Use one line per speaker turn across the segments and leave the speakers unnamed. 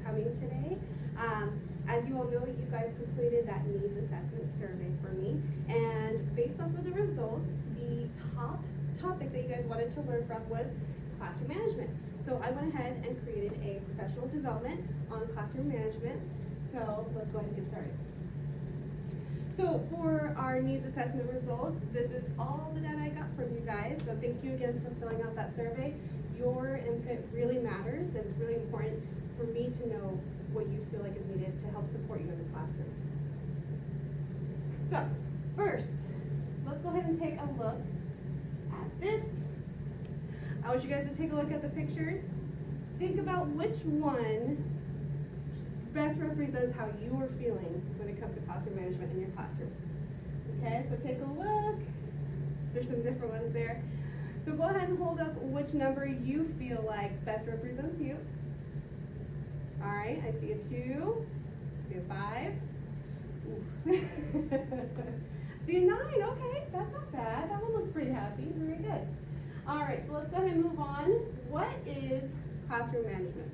coming today. As you all know, you guys completed that needs assessment survey for me, and based off of the results, the top topic that you guys wanted to learn from was classroom management. So I went ahead and created a professional development on classroom management. So let's go ahead and get started. So for our needs assessment results, this is all the data I got from you guys. So thank you again for filling out that survey. Your input really matters. It's really important for me to know what you feel like is needed to help support you in the classroom. So first, let's go ahead and take a look at this. I want you guys to take a look at the pictures. Think about which one best represents how you are feeling when it comes to classroom management in your classroom. Okay, so take a look. There's some different ones there. So go ahead and hold up which number you feel like best represents you. All right, I see a 2, I see a 5. See a 9, okay, that's not bad. That one looks pretty happy, very good. All right, so let's go ahead and move on. What is classroom management?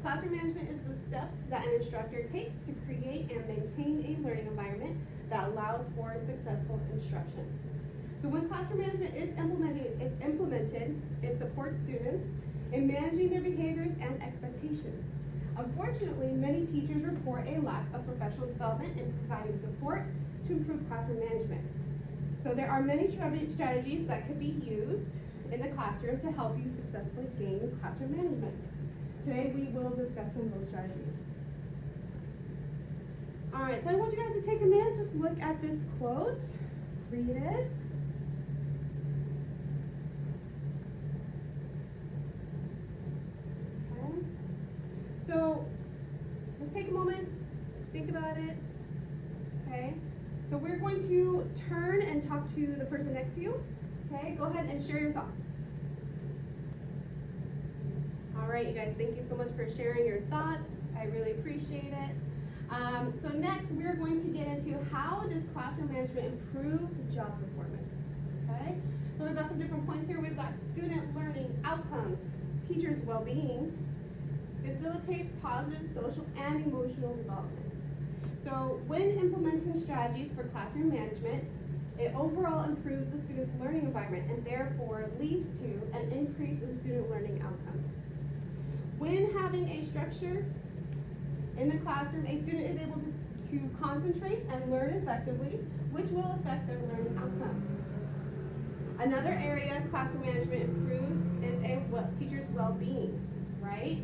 Classroom management is the steps that an instructor takes to create and maintain a learning environment that allows for successful instruction. So when classroom management is implemented, it supports students in managing their behaviors and expectations. Unfortunately, many teachers report a lack of professional development in providing support to improve classroom management. So there are many strategies that could be used in the classroom to help you successfully gain classroom management. Today we will discuss some of those strategies. All right, so I want you guys to take a minute, just look at this quote, read it. Okay. So just take a moment, think about it. Okay. So we're going to turn and talk to the person next to you. Okay, go ahead and share your thoughts. All right, you guys, thank you so much for sharing your thoughts. I really appreciate it. So next, we're going to get into how does classroom management improve job performance, okay? So we've got some different points here. We've got student learning outcomes, teachers' well-being, facilitates positive social and emotional development. So when implementing strategies for classroom management, it overall improves the student's learning environment and therefore leads to an increase in student learning outcomes. When having a structure in the classroom, a student is able to concentrate and learn effectively, which will affect their learning outcomes. Another area classroom management improves is teacher's well-being, right?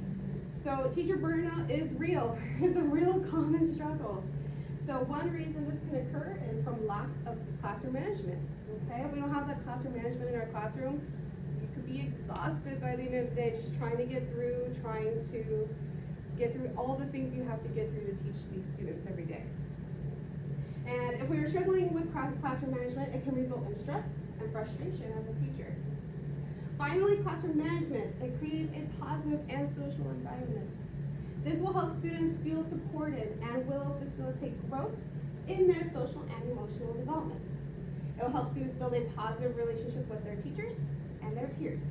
So teacher burnout is real. It's a real common struggle. So one reason this can occur is from lack of classroom management, okay? If we don't have that classroom management in our classroom, you could be exhausted by the end of the day just trying to get through all the things you have to get through to teach these students every day. And if we are struggling with classroom management, it can result in stress and frustration as a teacher. Finally, classroom management, it creates a positive and social environment. This will help students feel supported and will facilitate growth in their social and emotional development. It will help students build a positive relationship with their teachers and their peers.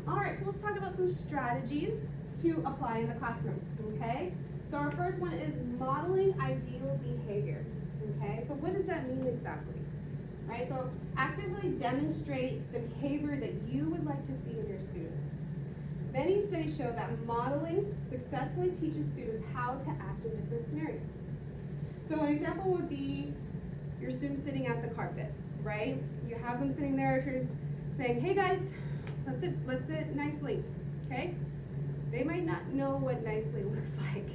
All right, so let's talk about some strategies to apply in the classroom, okay? So our first one is modeling ideal behavior, okay? So what does that mean exactly? Right, so actively demonstrate the behavior that you would like to see in your students. Many studies show that modeling successfully teaches students how to act in different scenarios. So an example would be your students sitting at the carpet, right? You have them sitting there. If you're saying, hey guys, let's sit nicely, okay? They might not know what nicely looks like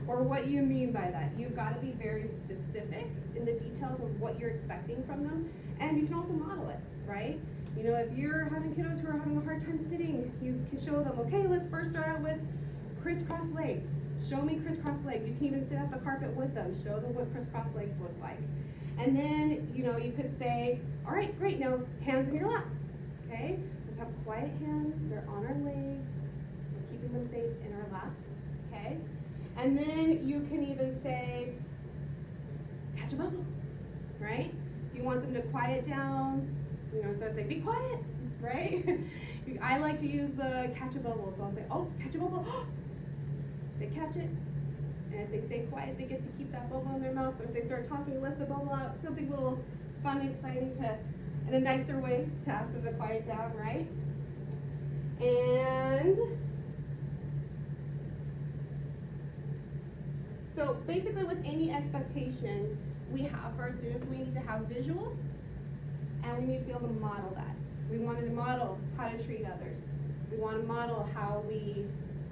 or what you mean by that. You've got to be very specific in the details of what you're expecting from them, and you can also model it, right? You know, if you're having kiddos who are having a hard time sitting, you can show them, okay, let's first start out with crisscross legs. Show me crisscross legs. You can even sit at the carpet with them. Show them what crisscross legs look like. And then, you know, you could say, all right, great, now hands in your lap, okay? Let's have quiet hands. They're on our legs. We're keeping them safe in our lap, okay? And then you can even say, catch a bubble, right? You want them to quiet down, you know, instead of saying, be quiet, right? I like to use the catch a bubble, so I'll say, oh, catch a bubble. They catch it, and if they stay quiet, they get to keep that bubble in their mouth. But if they start talking, lets the bubble out, something a little fun and exciting to, in a nicer way, to ask them to quiet down, right? And so basically with any expectation we have for our students, we need to have visuals, and we need to be able to model that. We want to model how to treat others. We want to model how we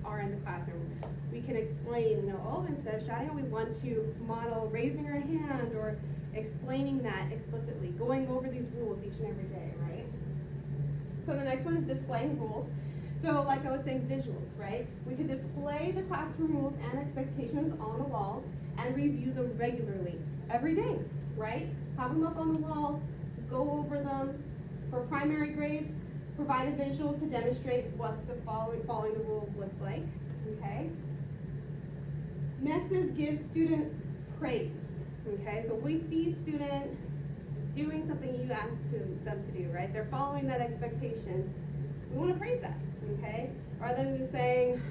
are in the classroom. We can explain, oh, instead of shouting out, we want to model raising our hand or explaining that explicitly, going over these rules each and every day, right? So the next one is displaying rules. So like I was saying, visuals, right? We could display the classroom rules and expectations on the wall and review them regularly, every day, right? Have them up on the wall, go over them. For primary grades, provide a visual to demonstrate what the following the rule looks like, okay? Next is give students praise, okay? So if we see student doing something you asked them to do, right? They're following that expectation, we want to praise that, okay? Rather than just saying,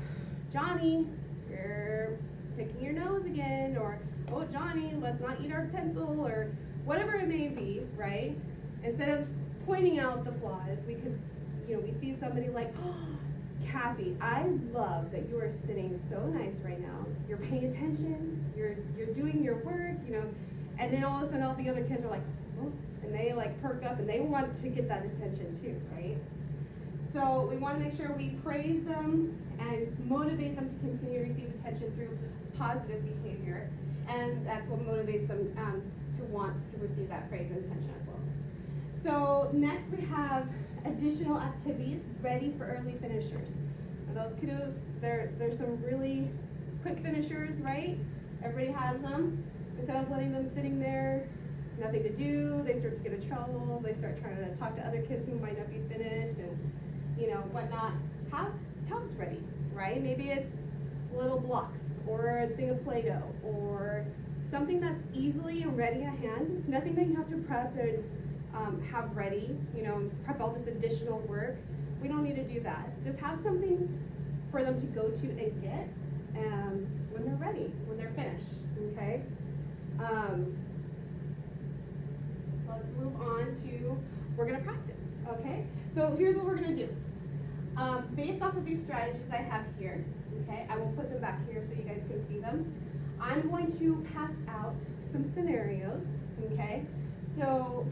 Johnny, you're picking your nose again, or, oh, Johnny, let's not eat our pencil, or whatever it may be, right? Instead of pointing out the flaws, we could, we see somebody like, oh, Kathy, I love that you are sitting so nice right now. You're paying attention, you're doing your work, and then all of a sudden all the other kids are like, oh, and they like perk up and they want to get that attention too, right? So we want to make sure we praise them and motivate them to continue to receive attention through positive behavior, and that's what motivates them to want to receive that praise and attention as well. So next we have additional activities ready for early finishers. And those kiddos, there's some really quick finishers, right? Everybody has them. Instead of letting them sitting there, nothing to do, they start to get in trouble, they start trying to talk to other kids who might not be finished and whatnot. Have tubs ready, right? Maybe it's little blocks or a thing of Play-Doh or something that's easily and ready at hand. Nothing that you have to prep and have ready, prep all this additional work. We don't need to do that. Just have something for them to go to and get when they're ready, when they're finished, okay? So let's move on to, we're gonna practice, okay? So here's what we're gonna do. Based off of these strategies I have here, okay, I will put them back here so you guys can see them. I'm going to pass out some scenarios, okay? So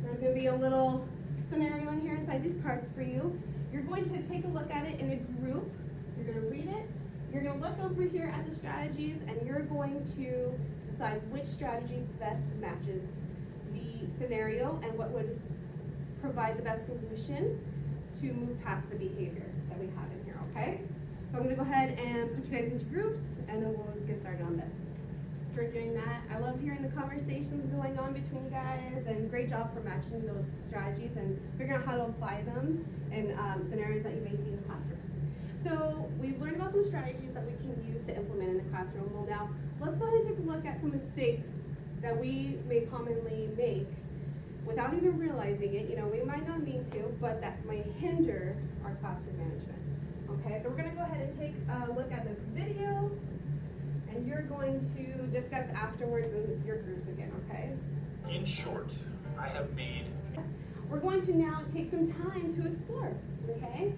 there's going to be a little scenario in here inside these cards for you. You're going to take a look at it in a group. You're going to read it. You're going to look over here at the strategies, and you're going to decide which strategy best matches the scenario and what would provide the best solution to move past the behavior that we have in here, okay? So I'm going to go ahead and put you guys into groups, and then we'll get started on this. For doing that, I love hearing the conversations going on between you guys, and great job for matching those strategies and figuring out how to apply them in scenarios that you may see in the classroom. So we've learned about some strategies that we can use to implement in the classroom. Well, now let's go ahead and take a look at some mistakes that we may commonly make without even realizing it. We might not mean to, but that might hinder our classroom management. Okay, so we're going to go ahead and take a look at this video, and you're going to discuss afterwards in your groups again, okay?
In short, I have made...
We're going to now take some time to explore, okay?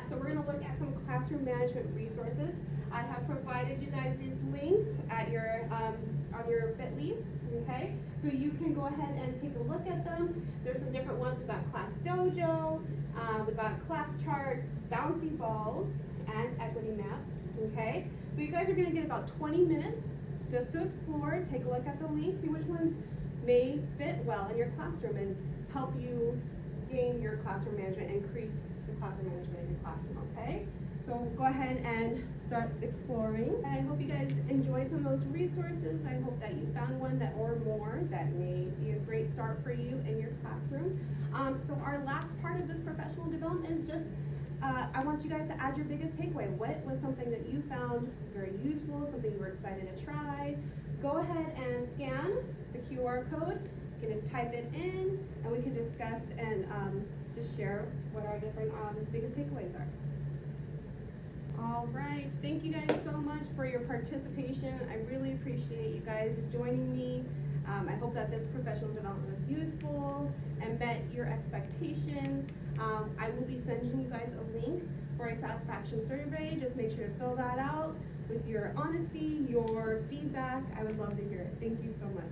So we're going to look at some classroom management resources. I have provided you guys these links at your on your Bitleys, okay? So you can go ahead and take a look at them. There's some different ones. We've got Class Dojo, we've got class charts, bouncy balls, and equity maps, okay? So you guys are going to get about 20 minutes just to explore, take a look at the links, see which ones may fit well in your classroom and help you gain your classroom management, increase the classroom management in your classroom, okay? So go ahead and start exploring. I hope you guys enjoyed some of those resources. I hope that you found one or more that may be a great start for you in your classroom. So our last part of this professional development is just I want you guys to add your biggest takeaway. What was something that you found very useful, something you were excited to try? Go ahead and scan the QR code. You can just type it in, and we can discuss and just share what our different biggest takeaways are. All right, thank you guys so much for your participation. I really appreciate you guys joining me. I hope that this professional development was useful and met your expectations. I will be sending you guys a link for a satisfaction survey. Just make sure to fill that out with your honesty, your feedback. I would love to hear it. Thank you so much.